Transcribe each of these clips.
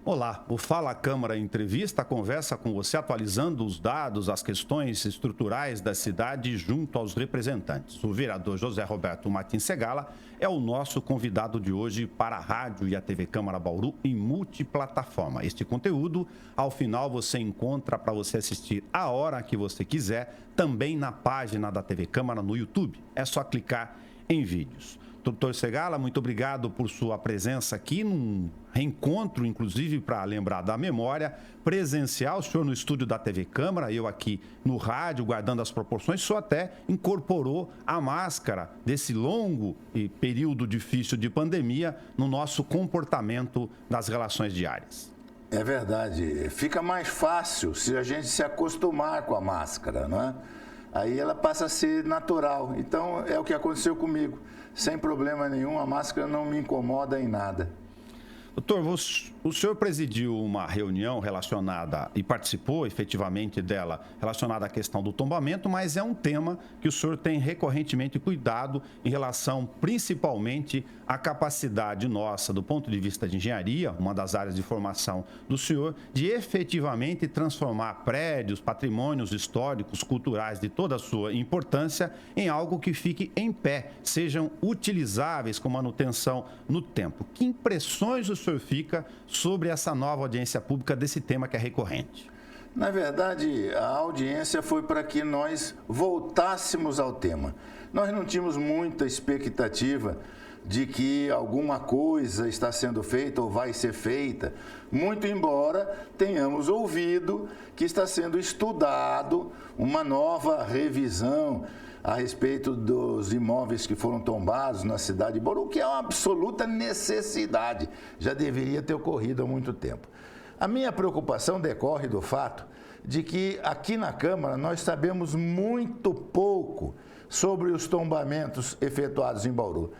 Olá, o Fala Câmara Entrevista conversa com você atualizando os dados, as questões estruturais da cidade junto aos representantes. O vereador José Roberto Martins Segala é o nosso convidado de hoje para a rádio e a TV Câmara Bauru em multiplataforma. Este conteúdo, ao final, você encontra para você assistir a hora que você quiser, também na página da TV Câmara no YouTube. É só clicar em vídeos. Doutor Segala, muito obrigado por sua presença aqui num reencontro, inclusive para lembrar da memória, presencial, o senhor no estúdio da TV Câmara, eu aqui no rádio, guardando as proporções, o senhor até incorporou a máscara desse longo período difícil de pandemia no nosso comportamento nas relações diárias. É verdade, fica mais fácil se a gente se acostumar com a máscara, não é? Aí ela passa a ser natural, então é o que aconteceu comigo. Sem problema nenhum, a máscara não me incomoda em nada. Doutor, o senhor presidiu uma reunião relacionada e participou efetivamente dela, relacionada à questão do tombamento, mas é um tema que o senhor tem recorrentemente cuidado em relação principalmente à capacidade nossa, do ponto de vista de engenharia, uma das áreas de formação do senhor, de efetivamente transformar prédios, patrimônios históricos, culturais de toda a sua importância em algo que fique em pé, sejam utilizáveis com manutenção no tempo. Que impressões o senhor fica sobre essa nova audiência pública desse tema que é recorrente? Na verdade, a audiência foi para que nós voltássemos ao tema. Nós não tínhamos muita expectativa de que alguma coisa está sendo feita ou vai ser feita, muito embora tenhamos ouvido que está sendo estudado uma nova revisão a respeito dos imóveis que foram tombados na cidade de Bauru, que é uma absoluta necessidade, já deveria ter ocorrido há muito tempo. A minha preocupação decorre do fato de que aqui na Câmara nós sabemos muito pouco sobre os tombamentos efetuados em Bauru.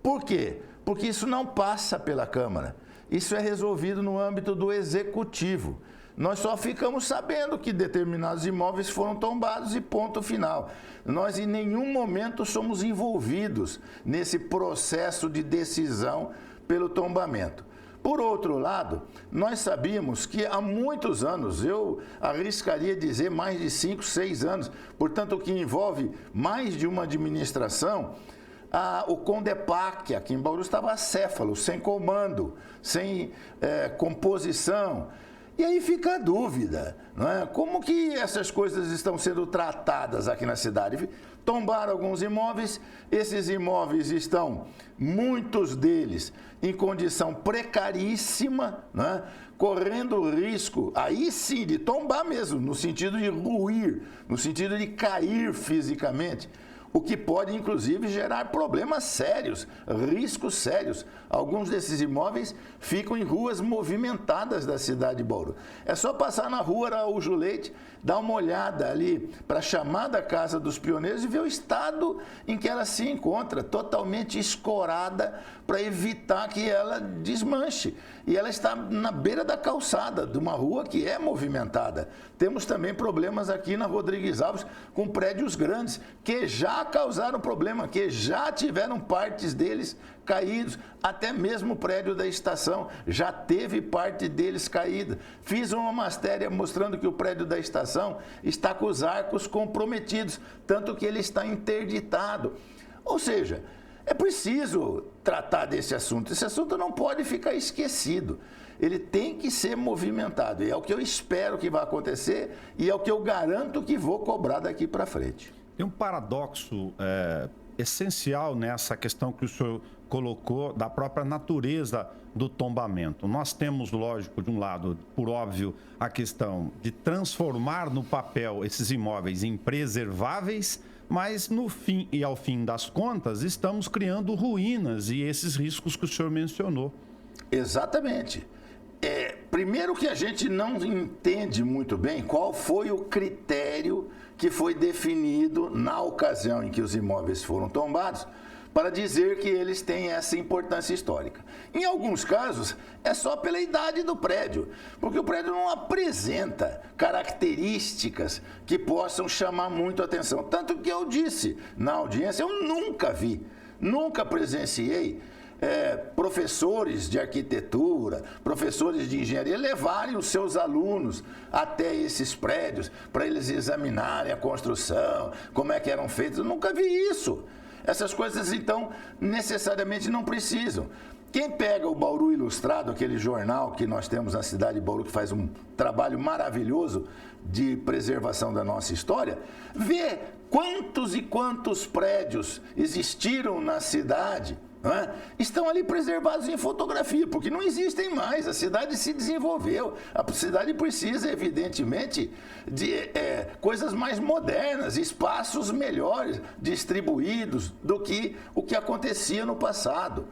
Por quê? Porque isso não passa pela Câmara, isso é resolvido no âmbito do Executivo. Nós só ficamos sabendo que determinados imóveis foram tombados e ponto final. Nós em nenhum momento somos envolvidos nesse processo de decisão pelo tombamento. Por outro lado, nós sabíamos que há muitos anos, eu arriscaria dizer mais de 5, 6 anos, portanto, que envolve mais de uma administração, o Condepac aqui em Bauru estava acéfalo, sem comando, sem composição. E aí fica a dúvida, não é? Como que essas coisas estão sendo tratadas aqui na cidade? Tombaram alguns imóveis, esses imóveis estão, muitos deles, em condição precaríssima, não é? Correndo o risco, aí sim, de tombar mesmo, no sentido de ruir, no sentido de cair fisicamente. O que pode, inclusive, gerar problemas sérios, riscos sérios. Alguns desses imóveis ficam em ruas movimentadas da cidade de Bauru. É só passar na rua Araújo Leite, dar uma olhada ali para a chamada Casa dos Pioneiros e ver o estado em que ela se encontra, totalmente escorada, para evitar que ela desmanche. E ela está na beira da calçada, de uma rua que é movimentada. Temos também problemas aqui na Rodrigues Alves, com prédios grandes, que já causaram problema, que já tiveram partes deles caídos, até mesmo o prédio da estação já teve parte deles caída. Fiz uma matéria mostrando que o prédio da estação está com os arcos comprometidos, tanto que ele está interditado. Ou seja, é preciso tratar desse assunto. Esse assunto não pode ficar esquecido. Ele tem que ser movimentado. E é o que eu espero que vai acontecer e é o que eu garanto que vou cobrar daqui para frente. Tem um paradoxo essencial nessa questão que o senhor colocou da própria natureza do tombamento. Nós temos, lógico, de um lado, por óbvio, a questão de transformar no papel esses imóveis em preserváveis, mas no fim e ao fim das contas estamos criando ruínas e esses riscos que o senhor mencionou. Exatamente. Primeiro que a gente não entende muito bem qual foi o critério que foi definido na ocasião em que os imóveis foram tombados para dizer que eles têm essa importância histórica. Em alguns casos, é só pela idade do prédio, porque o prédio não apresenta características que possam chamar muito a atenção. Tanto que eu disse na audiência, eu nunca vi, nunca presenciei professores de arquitetura, professores de engenharia levarem os seus alunos até esses prédios para eles examinarem a construção, como é que eram feitos. Eu nunca vi isso. Essas coisas, então, necessariamente não precisam. Quem pega o Bauru Ilustrado, aquele jornal que nós temos na cidade de Bauru, que faz um trabalho maravilhoso de preservação da nossa história, vê quantos e quantos prédios existiram na cidade, estão ali preservados em fotografia, porque não existem mais, a cidade se desenvolveu, a cidade precisa, evidentemente, de coisas mais modernas, espaços melhores distribuídos do que o que acontecia no passado.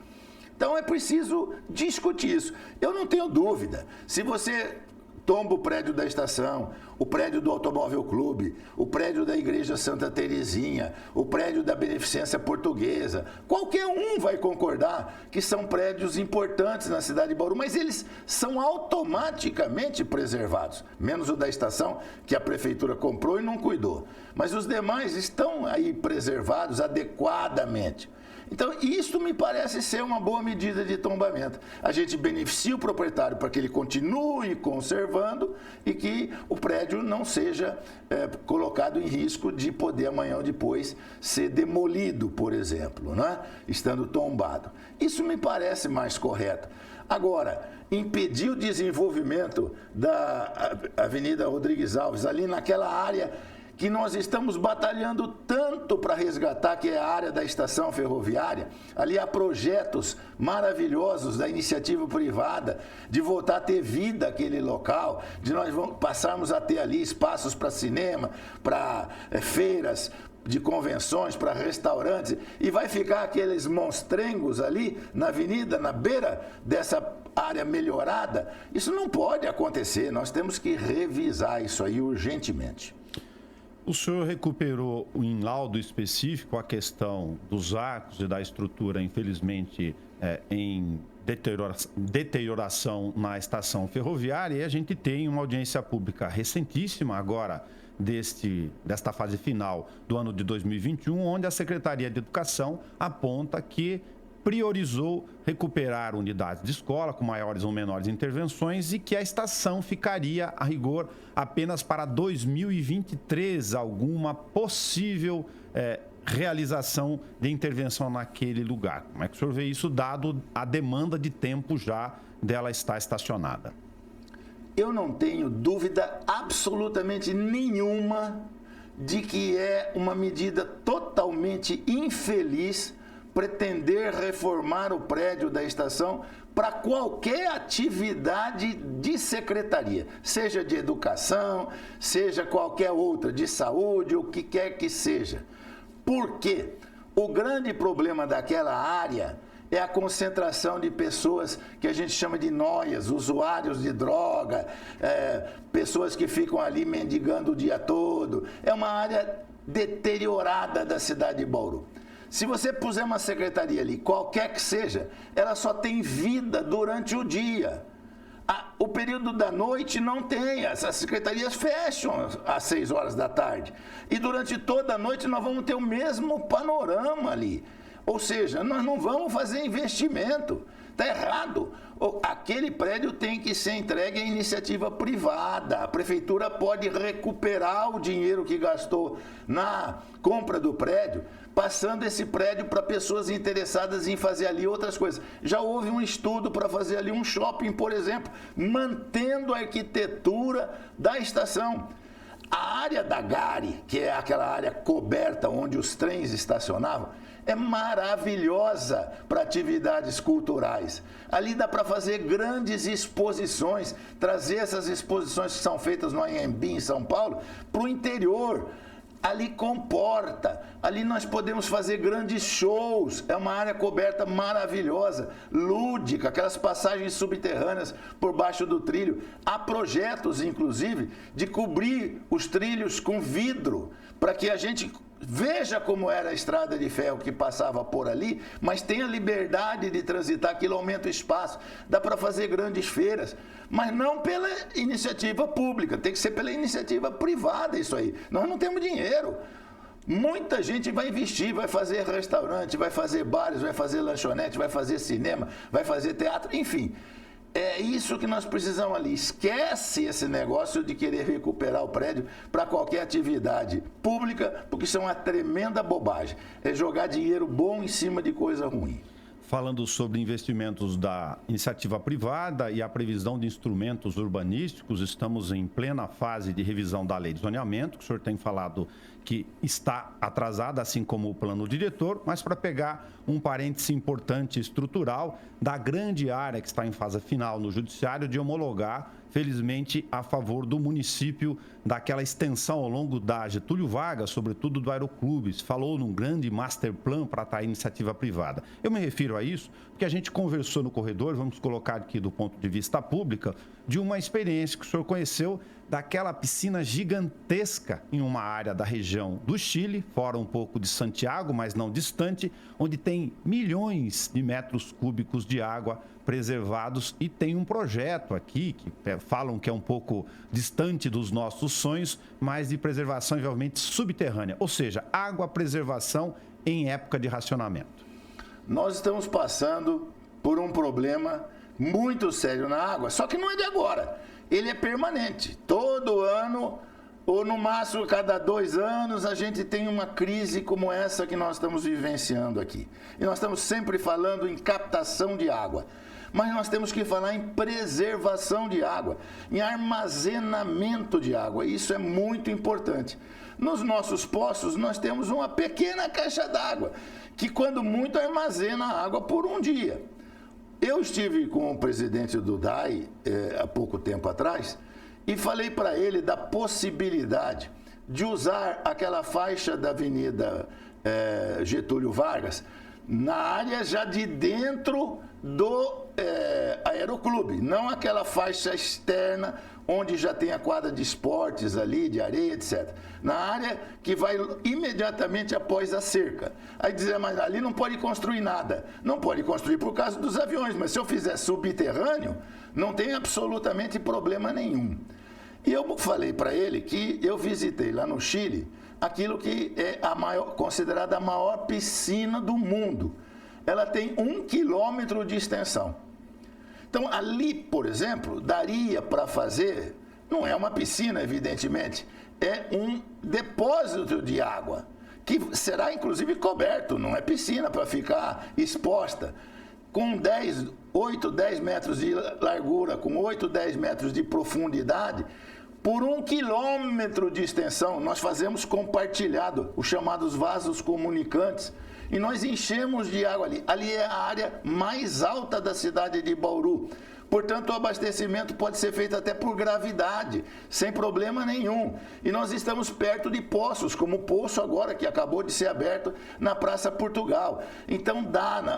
Então é preciso discutir isso. Eu não tenho dúvida, se você tomba o prédio da estação, o prédio do Automóvel Clube, o prédio da Igreja Santa Terezinha, o prédio da Beneficência Portuguesa, qualquer um vai concordar que são prédios importantes na cidade de Bauru, mas eles são automaticamente preservados, menos o da estação, que a prefeitura comprou e não cuidou. Mas os demais estão aí preservados adequadamente. Então, isso me parece ser uma boa medida de tombamento. A gente beneficia o proprietário para que ele continue conservando e que o prédio não seja colocado em risco de poder amanhã ou depois ser demolido, por exemplo, estando tombado. Isso me parece mais correto. Agora, impedir o desenvolvimento da Avenida Rodrigues Alves, ali naquela área que nós estamos batalhando tanto para resgatar, que é a área da estação ferroviária. Ali há projetos maravilhosos da iniciativa privada de voltar a ter vida aquele local, de nós passarmos a ter ali espaços para cinema, para feiras de convenções, para restaurantes, e vai ficar aqueles monstrengos ali na avenida, na beira dessa área melhorada. Isso não pode acontecer, nós temos que revisar isso aí urgentemente. O senhor recuperou em laudo específico a questão dos arcos e da estrutura, infelizmente, em deterioração na estação ferroviária, e a gente tem uma audiência pública recentíssima agora, desta fase final do ano de 2021, onde a Secretaria de Educação aponta que priorizou recuperar unidades de escola com maiores ou menores intervenções e que a estação ficaria, a rigor, apenas para 2023, alguma possível realização de intervenção naquele lugar. Como é que o senhor vê isso, dado a demanda de tempo já dela estar estacionada? Eu não tenho dúvida absolutamente nenhuma de que é uma medida totalmente infeliz pretender reformar o prédio da estação para qualquer atividade de secretaria, seja de educação, seja qualquer outra, de saúde, o que quer que seja. Por quê? O grande problema daquela área é a concentração de pessoas que a gente chama de nóias, usuários de droga, pessoas que ficam ali mendigando o dia todo. É uma área deteriorada da cidade de Bauru. Se você puser uma secretaria ali, qualquer que seja, ela só tem vida durante o dia. O período da noite não tem, essas secretarias fecham às 6 horas da tarde. E durante toda a noite nós vamos ter o mesmo panorama ali. Ou seja, nós não vamos fazer investimento. Está errado. Aquele prédio tem que ser entregue à iniciativa privada. A prefeitura pode recuperar o dinheiro que gastou na compra do prédio, passando esse prédio para pessoas interessadas em fazer ali outras coisas. Já houve um estudo para fazer ali um shopping, por exemplo, mantendo a arquitetura da estação. A área da Gare, que é aquela área coberta onde os trens estacionavam, é maravilhosa para atividades culturais. Ali dá para fazer grandes exposições, trazer essas exposições que são feitas no Anhembi, em São Paulo, para o interior. Ali comporta, ali nós podemos fazer grandes shows, é uma área coberta maravilhosa, lúdica, aquelas passagens subterrâneas por baixo do trilho. Há projetos, inclusive, de cobrir os trilhos com vidro, para que a gente veja como era a estrada de ferro que passava por ali, mas tenha liberdade de transitar, aquilo aumenta o espaço. Dá para fazer grandes feiras, mas não pela iniciativa pública, tem que ser pela iniciativa privada isso aí. Nós não temos dinheiro. Muita gente vai investir, vai fazer restaurante, vai fazer bares, vai fazer lanchonete, vai fazer cinema, vai fazer teatro, enfim. É isso que nós precisamos ali. Esquece esse negócio de querer recuperar o prédio para qualquer atividade pública, porque isso é uma tremenda bobagem. É jogar dinheiro bom em cima de coisa ruim. Falando sobre investimentos da iniciativa privada e a previsão de instrumentos urbanísticos, estamos em plena fase de revisão da lei de zoneamento, que o senhor tem falado que está atrasada, assim como o plano diretor, mas para pegar um parêntese importante estrutural da grande área que está em fase final no judiciário de homologar, felizmente, a favor do município, daquela extensão ao longo da Getúlio Vargas, sobretudo do Aeroclube. Se falou num grande master plan para a iniciativa privada. Eu me refiro a isso porque a gente conversou no corredor, vamos colocar aqui do ponto de vista público, de uma experiência que o senhor conheceu daquela piscina gigantesca em uma área da região do Chile, fora um pouco de Santiago, mas não distante, onde tem milhões de metros cúbicos de água preservados e tem um projeto aqui, que falam que é um pouco distante dos nossos sonhos, mas de preservação, obviamente, subterrânea, ou seja, água preservação em época de racionamento. Nós estamos passando por um problema muito sério na água, só que não é de agora, ele é permanente. Todo ano, ou no máximo cada 2 anos, a gente tem uma crise como essa que nós estamos vivenciando aqui. E nós estamos sempre falando em captação de água. Mas nós temos que falar em preservação de água, em armazenamento de água. Isso é muito importante. Nos nossos poços, nós temos uma pequena caixa d'água, que quando muito armazena a água por um dia. Eu estive com o presidente do DAI há pouco tempo atrás e falei para ele da possibilidade de usar aquela faixa da Avenida Getúlio Vargas na área já de dentro do Aeroclube, não aquela faixa externa onde já tem a quadra de esportes ali, de areia, etc. Na área que vai imediatamente após a cerca. Aí dizer, mas ali não pode construir nada. Não pode construir por causa dos aviões, mas se eu fizer subterrâneo, não tem absolutamente problema nenhum. E eu falei para ele que eu visitei lá no Chile aquilo que é considerada a maior piscina do mundo. Ela tem 1 quilômetro de extensão. Então, ali, por exemplo, daria para fazer, não é uma piscina, evidentemente, é um depósito de água, que será, inclusive, coberto, não é piscina para ficar exposta. Com 8, 10 metros de largura, com 8, 10 metros de profundidade, por 1 quilômetro de extensão, nós fazemos compartilhado, os chamados vasos comunicantes, e nós enchemos de água ali. Ali é a área mais alta da cidade de Bauru. Portanto, o abastecimento pode ser feito até por gravidade, sem problema nenhum. E nós estamos perto de poços, como o poço agora, que acabou de ser aberto na Praça Portugal. Então,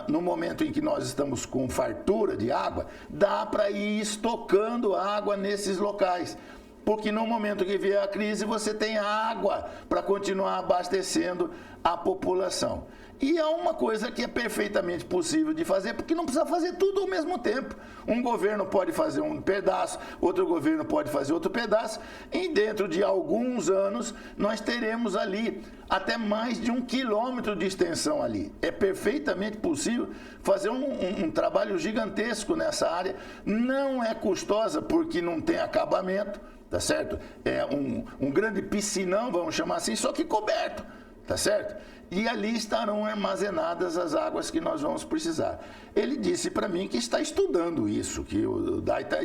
no momento em que nós estamos com fartura de água, dá para ir estocando água nesses locais. Porque no momento que vier a crise, você tem água para continuar abastecendo a população. E é uma coisa que é perfeitamente possível de fazer, porque não precisa fazer tudo ao mesmo tempo. Um governo pode fazer um pedaço, outro governo pode fazer outro pedaço, e dentro de alguns anos nós teremos ali até mais de 1 quilômetro de extensão ali. É perfeitamente possível fazer um trabalho gigantesco nessa área. Não é custosa porque não tem acabamento, tá certo? É um grande piscinão, vamos chamar assim, só que coberto, tá certo? E ali estarão armazenadas as águas que nós vamos precisar. Ele disse para mim que está estudando isso, que o DAI está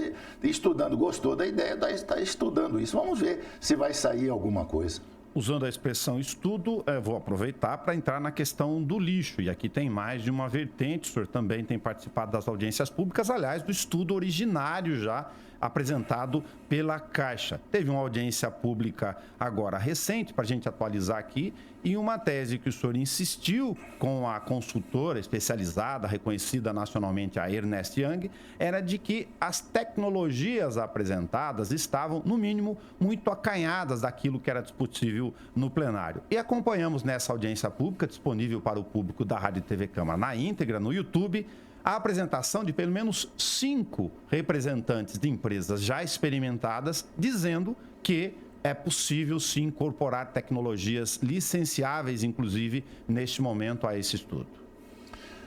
estudando, gostou da ideia, o DAI está estudando isso. Vamos ver se vai sair alguma coisa. Usando a expressão estudo, vou aproveitar para entrar na questão do lixo. E aqui tem mais de uma vertente, o senhor também tem participado das audiências públicas, aliás, do estudo originário já apresentado pela Caixa. Teve uma audiência pública agora recente, para a gente atualizar aqui, e uma tese que o senhor insistiu com a consultora especializada, reconhecida nacionalmente, a Ernst Young, era de que as tecnologias apresentadas estavam, no mínimo, muito acanhadas daquilo que era discutível no plenário. E acompanhamos nessa audiência pública, disponível para o público da Rádio e TV Câmara na íntegra, no YouTube, a apresentação de pelo menos 5 representantes de empresas já experimentadas, dizendo que é possível sim incorporar tecnologias licenciáveis, inclusive, neste momento a esse estudo?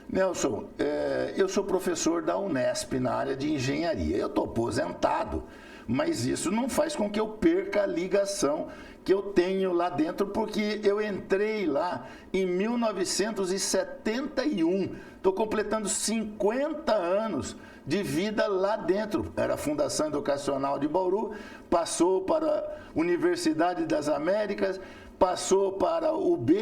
Nelson, eu sou professor da Unesp na área de engenharia. Eu estou aposentado, mas isso não faz com que eu perca a ligação que eu tenho lá dentro, porque eu entrei lá em 1971. Estou completando 50 anos de vida lá dentro. Era a Fundação Educacional de Bauru, passou para a Universidade das Américas, passou para o UB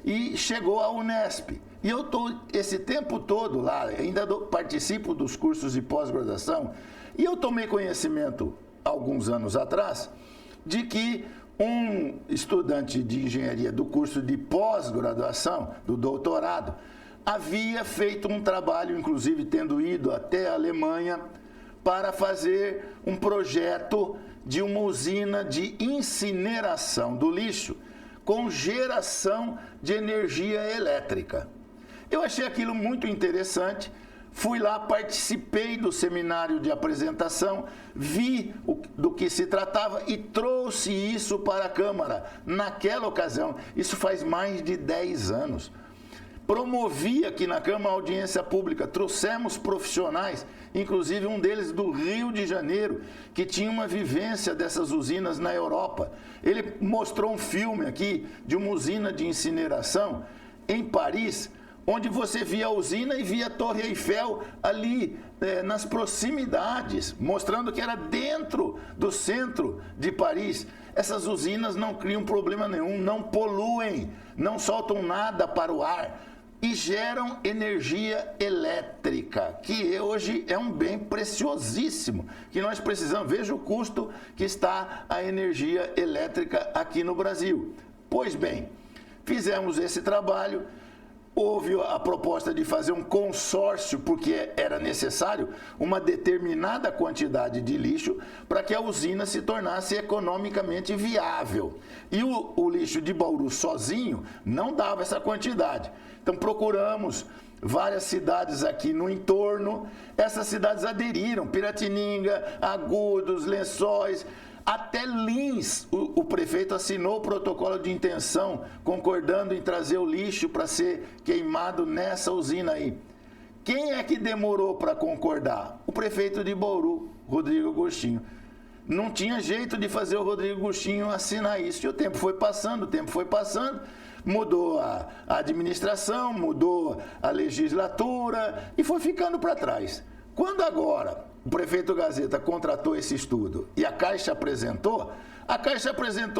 e chegou à Unesp. E eu estou esse tempo todo lá, ainda participo dos cursos de pós-graduação, e eu tomei conhecimento, alguns anos atrás, de que um estudante de engenharia do curso de pós-graduação, do doutorado, havia feito um trabalho, inclusive tendo ido até a Alemanha, para fazer um projeto de uma usina de incineração do lixo com geração de energia elétrica. Eu achei aquilo muito interessante, fui lá, participei do seminário de apresentação, vi do que se tratava e trouxe isso para a Câmara naquela ocasião. Isso faz mais de 10 anos. Promovi aqui na Câmara a audiência pública, trouxemos profissionais, inclusive um deles do Rio de Janeiro, que tinha uma vivência dessas usinas na Europa. Ele mostrou um filme aqui de uma usina de incineração em Paris, onde você via a usina e via a Torre Eiffel ali nas proximidades, mostrando que era dentro do centro de Paris. Essas usinas não criam problema nenhum, não poluem, não soltam nada para o ar e geram energia elétrica, que hoje é um bem preciosíssimo, que nós precisamos. Veja o custo que está a energia elétrica aqui no Brasil. Pois bem, fizemos esse trabalho. Houve a proposta de fazer um consórcio, porque era necessário uma determinada quantidade de lixo para que a usina se tornasse economicamente viável. E o lixo de Bauru sozinho não dava essa quantidade. Então procuramos várias cidades aqui no entorno. Essas cidades aderiram: Piratininga, Agudos, Lençóis. Até Lins, o prefeito assinou o protocolo de intenção, concordando em trazer o lixo para ser queimado nessa usina aí. Quem é que demorou para concordar? O prefeito de Bauru, Rodrigo Agostinho. Não tinha jeito de fazer o Rodrigo Agostinho assinar isso. E o tempo foi passando, mudou a administração, mudou a legislatura e foi ficando para trás. Quando agora o prefeito Gazeta contratou esse estudo e a Caixa apresentou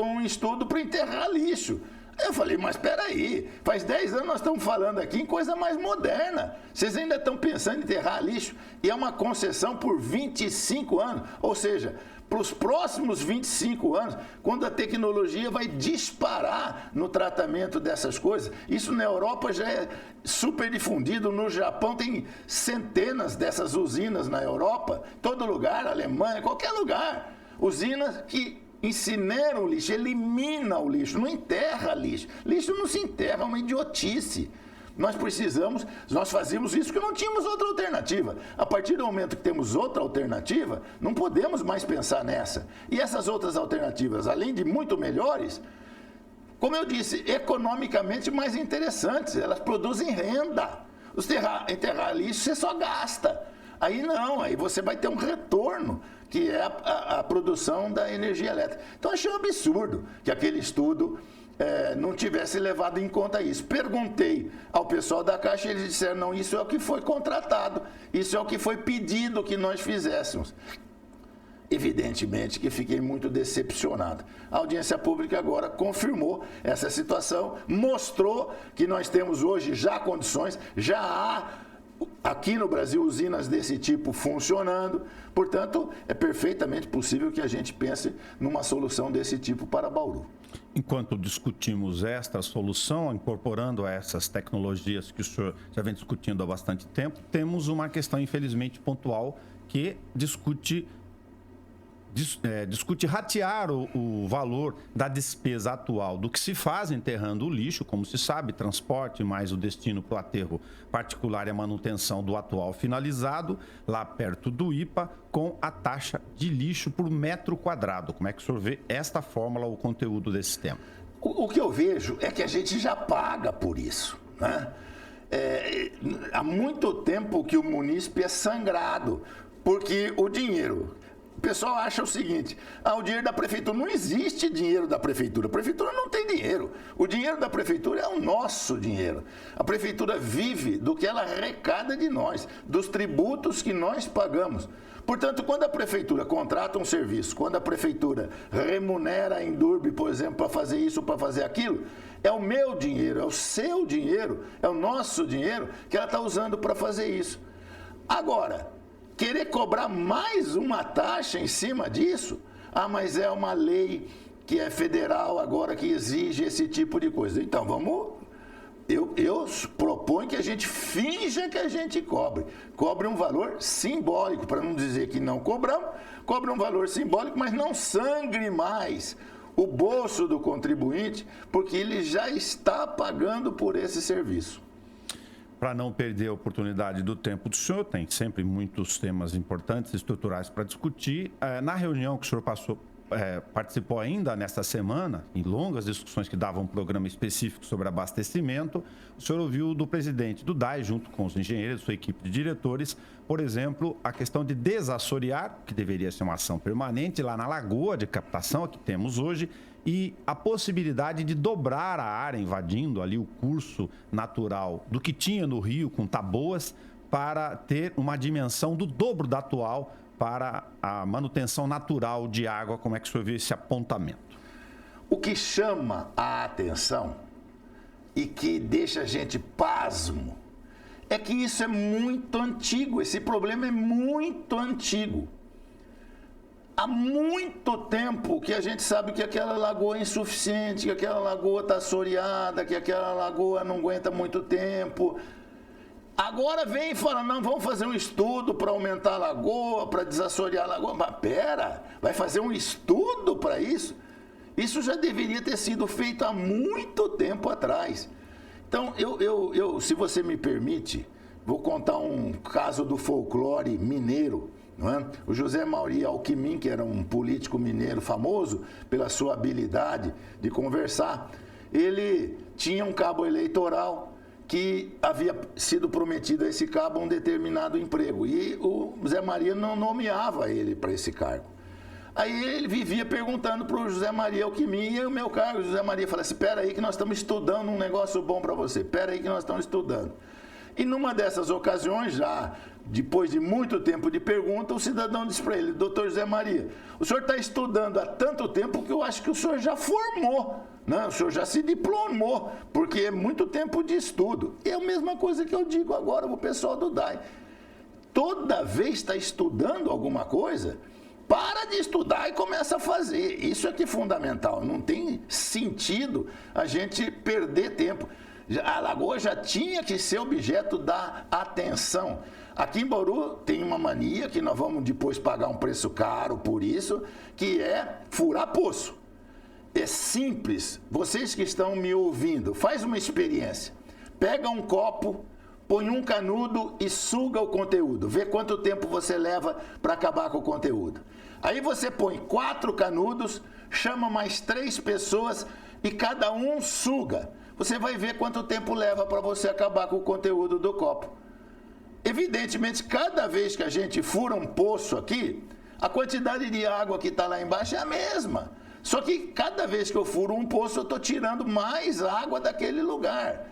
um estudo para enterrar lixo. Eu falei, mas espera aí, faz 10 anos nós estamos falando aqui em coisa mais moderna. Vocês ainda estão pensando em enterrar lixo? E é uma concessão por 25 anos, ou seja, para os próximos 25 anos, quando a tecnologia vai disparar no tratamento dessas coisas. Isso na Europa já é super difundido, no Japão tem centenas dessas usinas na Europa, todo lugar, Alemanha, qualquer lugar. Usinas que incineram o lixo, eliminam o lixo, não enterra lixo. Lixo não se enterra, é uma idiotice. Nós fazíamos isso porque não tínhamos outra alternativa. A partir do momento que temos outra alternativa, não podemos mais pensar nessa. E essas outras alternativas, além de muito melhores, como eu disse, economicamente mais interessantes, elas produzem renda. Enterrar lixo você só gasta. Aí não, aí você vai ter um retorno, que é a produção da energia elétrica. Então achei um absurdo que aquele estudo não tivesse levado em conta isso. Perguntei ao pessoal da Caixa e eles disseram, não, isso é o que foi contratado, isso é o que foi pedido que nós fizéssemos. Evidentemente que fiquei muito decepcionado. A audiência pública agora confirmou essa situação, mostrou que nós temos hoje já condições, já há aqui no Brasil usinas desse tipo funcionando, portanto é perfeitamente possível que a gente pense numa solução desse tipo para Bauru. Enquanto discutimos esta solução, incorporando essas tecnologias que o senhor já vem discutindo há bastante tempo, temos uma questão infelizmente pontual que discute discute ratear o valor da despesa atual do que se faz enterrando o lixo, como se sabe, transporte mais o destino para o aterro particular e a manutenção do atual finalizado, lá perto do IPA, com a taxa de lixo por metro quadrado. Como é que o senhor vê esta fórmula, o conteúdo desse tema? O que eu vejo é que a gente já paga por isso, né? Há muito tempo que o munícipe é sangrado, porque o dinheiro... O pessoal acha o seguinte, o dinheiro da prefeitura, não existe dinheiro da prefeitura, a prefeitura não tem dinheiro, o dinheiro da prefeitura é o nosso dinheiro, a prefeitura vive do que ela arrecada de nós, dos tributos que nós pagamos. Portanto, quando a prefeitura contrata um serviço, quando a prefeitura remunera a Endurbe, por exemplo, para fazer isso, para fazer aquilo, é o meu dinheiro, é o seu dinheiro, é o nosso dinheiro que ela está usando para fazer isso. Agora, querer cobrar mais uma taxa em cima disso? Mas é uma lei que é federal agora que exige esse tipo de coisa. Então, eu proponho que a gente finja que a gente cobre um valor simbólico, para não dizer que não cobramos, cobre um valor simbólico, mas não sangre mais o bolso do contribuinte, porque ele já está pagando por esse serviço. Para não perder a oportunidade do tempo do senhor, tem sempre muitos temas importantes, estruturais para discutir. Na reunião que o senhor participou ainda nesta semana, em longas discussões que davam um programa específico sobre abastecimento, o senhor ouviu do presidente do DAE, junto com os engenheiros, sua equipe de diretores, por exemplo, a questão de desassorear, que deveria ser uma ação permanente, lá na lagoa de captação que temos hoje, e a possibilidade de dobrar a área, invadindo ali o curso natural do que tinha no rio, com Taboas, para ter uma dimensão do dobro da atual para a manutenção natural de água. Como é que o senhor vê esse apontamento? O que chama a atenção e que deixa a gente pasmo é que isso é muito antigo, esse problema é muito antigo. Há muito tempo que a gente sabe que aquela lagoa é insuficiente, que aquela lagoa está assoreada, que aquela lagoa não aguenta muito tempo. Agora vem e fala, não, vamos fazer um estudo para aumentar a lagoa, para desassorear a lagoa. Mas pera, vai fazer um estudo para isso? Isso já deveria ter sido feito há muito tempo atrás. Então, se você me permite, vou contar um caso do folclore mineiro. Não é? O José Mauri Alckmin, que era um político mineiro famoso pela sua habilidade de conversar, ele tinha um cabo eleitoral que havia sido prometido a esse cabo um determinado emprego. E o Zé Maria não nomeava ele para esse cargo. Aí ele vivia perguntando para o José Maria Alckmin, e o meu cargo, o José Maria falava assim, espera aí que nós estamos estudando um negócio bom para você, espera aí que nós estamos estudando. E numa dessas ocasiões, já depois de muito tempo de pergunta, o cidadão disse para ele, doutor José Maria, o senhor está estudando há tanto tempo que eu acho que o senhor já formou, né? O senhor já se diplomou, porque é muito tempo de estudo. E é a mesma coisa que eu digo agora para o pessoal do DAE. Toda vez está estudando alguma coisa, para de estudar e começa a fazer. Isso é que é fundamental, não tem sentido a gente perder tempo. A lagoa já tinha que ser objeto da atenção. Aqui em Bauru tem uma mania, que nós vamos depois pagar um preço caro por isso, que é furar poço. É simples. Vocês que estão me ouvindo, faz uma experiência. Pega um copo, põe um canudo e suga o conteúdo. Vê quanto tempo você leva para acabar com o conteúdo. Aí você põe 4 canudos, chama mais 3 pessoas e cada um suga. Você vai ver quanto tempo leva para você acabar com o conteúdo do copo. Evidentemente, cada vez que a gente fura um poço aqui, a quantidade de água que está lá embaixo é a mesma. Só que cada vez que eu furo um poço, eu estou tirando mais água daquele lugar.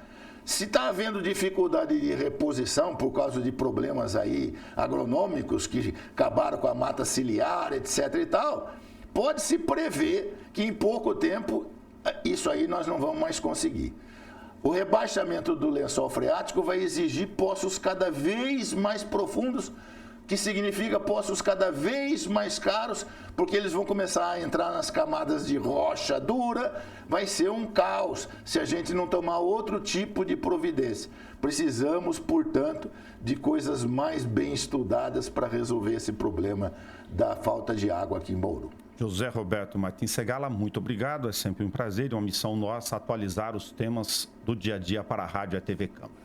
Se está havendo dificuldade de reposição por causa de problemas aí agronômicos que acabaram com a mata ciliar, etc. e tal, pode-se prever que em pouco tempo isso aí nós não vamos mais conseguir. O rebaixamento do lençol freático vai exigir poços cada vez mais profundos que significa poços cada vez mais caros, porque eles vão começar a entrar nas camadas de rocha dura, vai ser um caos se a gente não tomar outro tipo de providência. Precisamos, portanto, de coisas mais bem estudadas para resolver esse problema da falta de água aqui em Bauru. José Roberto Martins Segala, muito obrigado. É sempre um prazer e uma missão nossa atualizar os temas do dia a dia para a Rádio e a TV Câmara.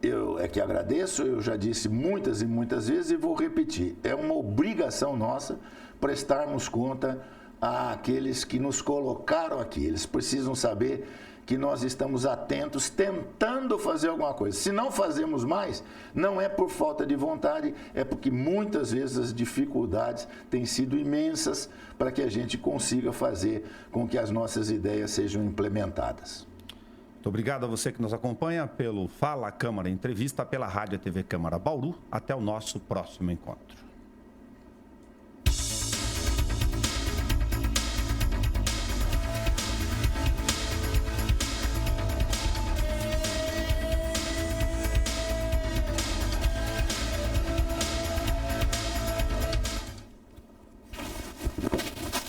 Eu é que agradeço, eu já disse muitas e muitas vezes e vou repetir. É uma obrigação nossa prestarmos conta àqueles que nos colocaram aqui. Eles precisam saber que nós estamos atentos, tentando fazer alguma coisa. Se não fazemos mais, não é por falta de vontade, é porque muitas vezes as dificuldades têm sido imensas para que a gente consiga fazer com que as nossas ideias sejam implementadas. Muito obrigado a você que nos acompanha pelo Fala Câmara Entrevista, pela Rádio e TV Câmara Bauru. Até o nosso próximo encontro.